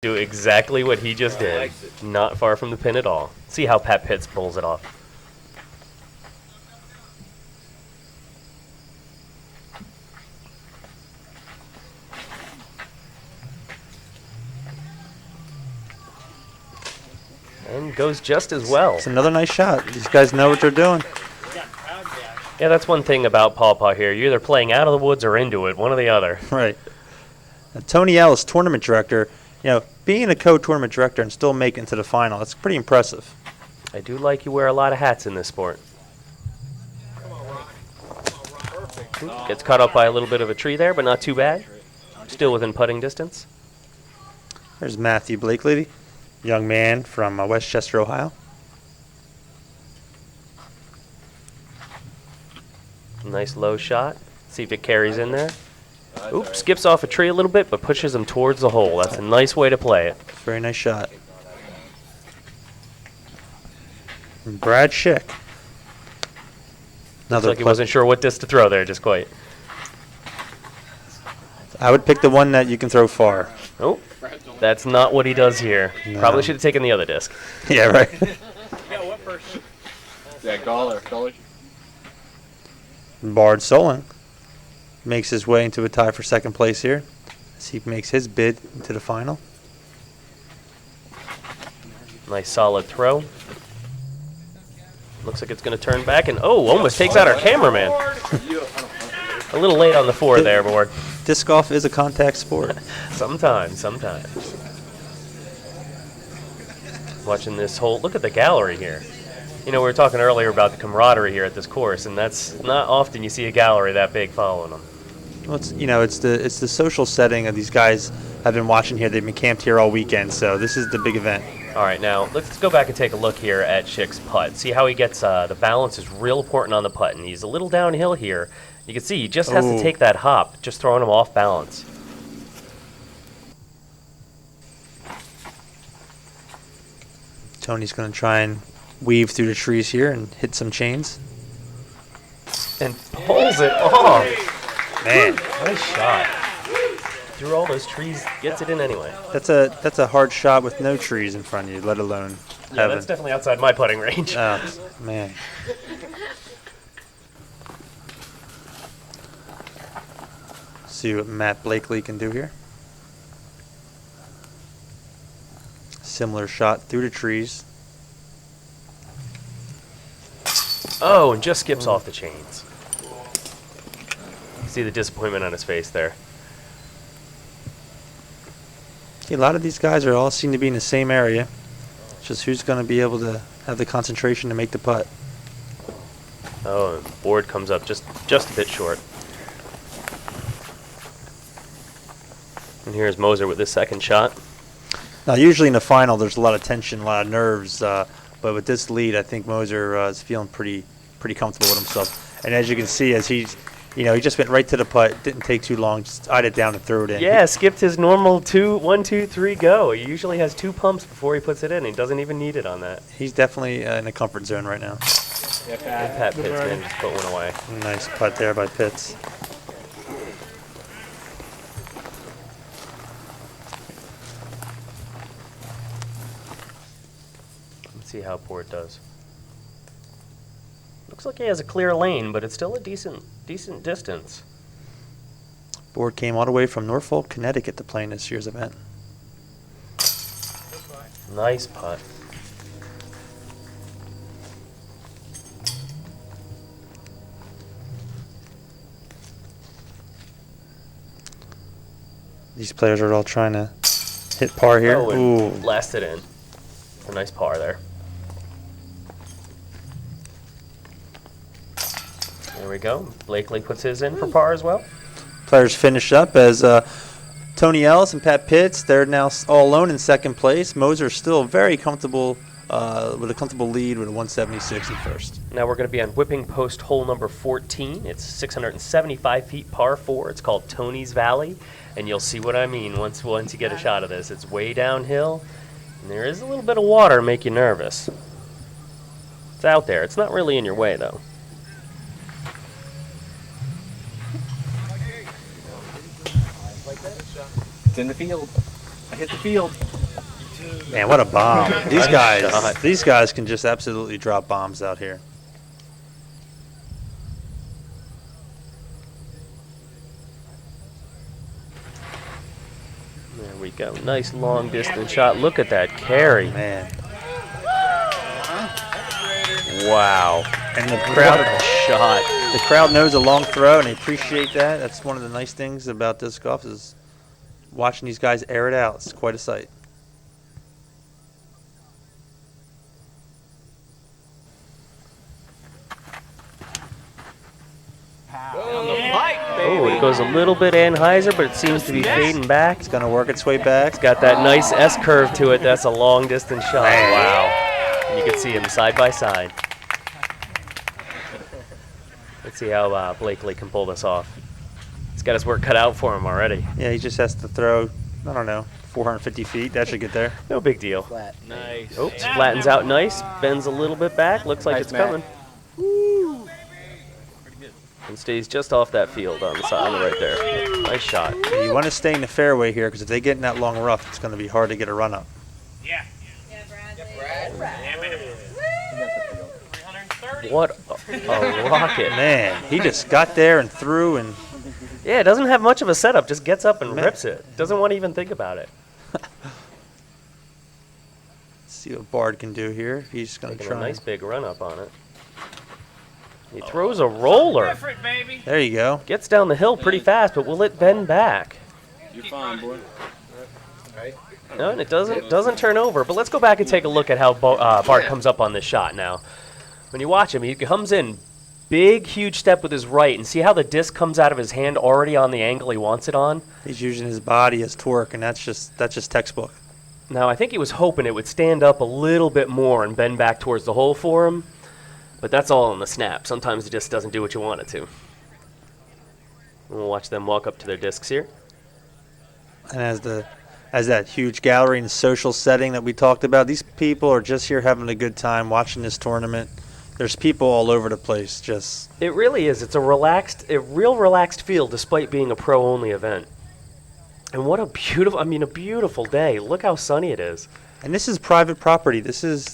Do exactly what he just did. Not far from the pin at all. See how Pat Pitts pulls it off. And goes just as well. It's another nice shot. These guys know what they're doing. Yeah, that's one thing about Paw Paw here. You're either playing out of the woods or into it, one or the other. Right. Now, Tony Ellis, tournament director, being a co-tournament director and still making it to the final, that's pretty impressive. I do like you wear a lot of hats in this sport. Gets caught up by a little bit of a tree there, but not too bad. Still within putting distance. There's Matthew Blakely, young man from Westchester, Ohio. Nice low shot. See if it carries in there. Oops, skips off a tree a little bit, but pushes him towards the hole. That's a nice way to play it. Very nice shot. And Brad Schick. Looks like he wasn't sure what disc to throw there, just quite. I would pick the one that you can throw far. Oh, that's not what he does here. No. Probably should have taken the other disc. Yeah, right. Yeah, Galler. Bard Soling makes his way into a tie for second place here as he makes his bid into the final. Nice solid throw. Looks like it's going to turn back and, oh, almost takes out our cameraman. A little late on the 4 there, Board. Disc golf is a contact sport. Sometimes. Watching this hole. Look at the gallery here. We were talking earlier about the camaraderie here at this course, and that's not often you see a gallery that big following them. Well, it's the social setting of these guys. I've been watching here. They've been camped here all weekend, so this is the big event. All right, now let's go back and take a look here at Schick's putt. See how he gets the balance is real important on the putt, and he's a little downhill here. You can see he just has to take that hop, just throwing him off balance. Tony's going to try and weave through the trees here and hit some chains. And pulls it off. Man, nice shot. Through all those trees, gets it in anyway. That's a hard shot with no trees in front of you, let alone heaven. That's definitely outside my putting range. Oh, man. See what Matt Blakely can do here. Similar shot through the trees. Oh, and just skips off the chains. See the disappointment on his face there. See, a lot of these guys all seem to be in the same area. It's just who's going to be able to have the concentration to make the putt. Oh, and the board comes up just a bit short. And here's Moser with his second shot. Now, usually in the final, there's a lot of tension, a lot of nerves. But with this lead, I think Moser is feeling pretty comfortable with himself. And as you can see, as he just went right to the putt. Didn't take too long. Just eyed it down and threw it in. Yeah, skipped his normal 1, 2, 3 go. He usually has 2 pumps before he puts it in. He doesn't even need it on that. He's definitely in a comfort zone right now. Yeah, Pat Pitts man just put one away. Nice putt there by Pitts. Let's see how Port does. Looks like he has a clear lane, but it's still a decent distance. Board came all the way from Norfolk, Connecticut to play in this year's event. Nice putt. These players are all trying to hit par here. Oh, ooh, blast it in. A nice par there. There we go. Blakely puts his in for par as well. Players finish up as Tony Ellis and Pat Pitts. They're now all alone in second place. Moser still very comfortable with a comfortable lead with a 176 in first. Now we're going to be on whipping post hole number 14. It's 675 feet par 4. It's called Tony's Valley, and you'll see what I mean once you get a shot of this. It's way downhill, and there is a little bit of water make you nervous. It's out there. It's not really in your way though. It's in the field. I hit the field. Man, what a bomb. shot. These guys can just absolutely drop bombs out here. There we go. Nice long distance shot. Look at that carry. Man. Wow. And the crowd, What a shot. the crowd knows a long throw, and they appreciate that. That's one of the nice things about disc golf is watching these guys air it out. It's quite a sight. Oh, it goes a little bit Anheuser, but it seems to be fading back. It's going to work its way back. It's got that nice S curve to it. That's a long distance shot. Wow. And you can see them side by side. Let's see how Blakely can pull this off. He's got his work cut out for him already. Yeah, he just has to throw, I don't know, 450 feet. That should get there. No big deal. Flat. Nice. Oops, flattens out nice, bends a little bit back, looks like Nice, it's Matt. coming. And stays just off that field on the side right there. Nice shot. Yeah, you want to stay in the fairway here because if they get in that long rough, it's going to be hard to get a run up. Yeah. What a rocket. Man, he just got there and threw and Yeah, it doesn't have much of a setup, just gets up and Man. rips it. Doesn't want to even think about it. see what Bard can do here. He's going to Taking a try. nice big run up on it. He throws a roller. Different, baby. There you go. Gets down the hill pretty fast, but will it bend back? You're fine, boy. No, and it doesn't turn over. But let's go back and take a look at how Bart comes up on this shot now. When you watch him, he comes in big, huge step with his right, and see how the disc comes out of his hand already on the angle he wants it on? He's using his body as torque, and that's just textbook. Now, I think he was hoping it would stand up a little bit more and bend back towards the hole for him, but that's all in the snap. Sometimes it just doesn't do what you want it to. We'll watch them walk up to their discs here. And as that huge gallery and social setting that we talked about, these people are just here having a good time watching this tournament. There's people all over the place. Just It really is. It's a real relaxed feel despite being a pro-only event. And what a beautiful day. Look how sunny it is. and this is private property. This is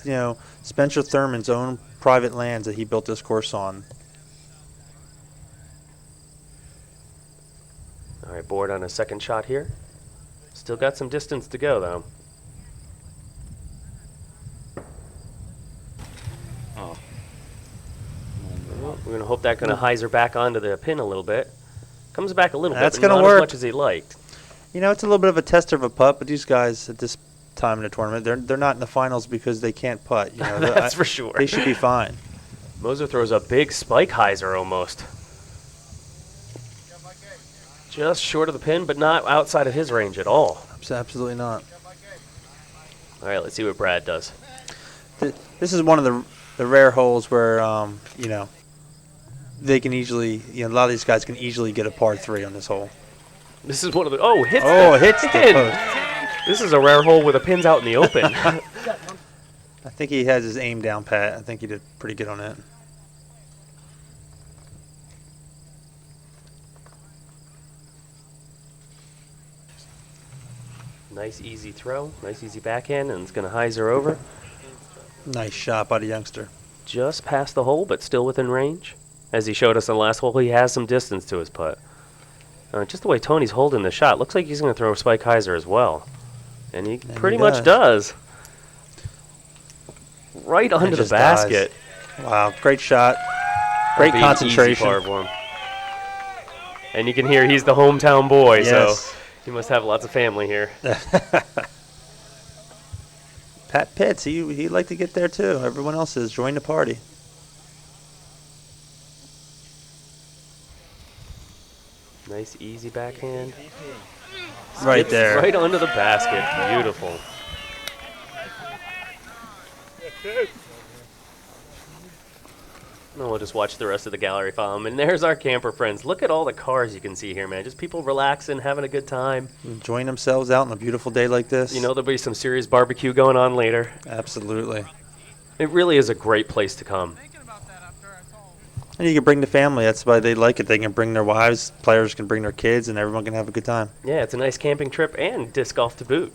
Spencer Thurman's own private lands that he built this course on. All right, Board on a second shot here. Still got some distance to go, though. Oh. Well, we're going to hope that going to hyzer back onto the pin a little bit. Comes back a little That's bit, but gonna not work. as much as he liked. It's a little bit of a tester of a putt, but these guys at this time in the tournament, they're not in the finals because they can't putt. That's for sure. They should be fine. Moser throws a big spike hyzer almost. Just short of the pin, but not outside of his range at all. Absolutely not. All right, let's see what Brad does. This is one of the rare holes where they can easily a lot of these guys can easily get a par 3 on this hole. This is one of the hits the the pin. post. This is a rare hole where the pin's out in the open. I think he has his aim down pat. I think he did pretty good on that. Nice easy throw, nice easy backhand, and it's going to hyzer over. Nice shot by the youngster. Just past the hole, but still within range. As he showed us in the last hole, he has some distance to his putt. Just the way Tony's holding the shot, looks like he's going to throw a spike hyzer as well. And he pretty much does. Right under the just basket. Wow, great shot. Great That'd be an easy concentration. par for him. And you can hear he's the hometown boy, Yes. so he must have lots of family here. Pat Pitts, he'd like to get there too. Everyone else is. Join the party. Nice easy backhand. Right Skips there. Right under the basket. Beautiful. No, we'll just watch the rest of the gallery follow him. And there's our camper friends. Look at all the cars you can see here, man. Just people relaxing, having a good time. Enjoying themselves out on a beautiful day like this. There'll be some serious barbecue going on later. Absolutely. It really is a great place to come. And you can bring the family. That's why they like it. They can bring their wives, players can bring their kids, and everyone can have a good time. Yeah, it's a nice camping trip and disc golf to boot.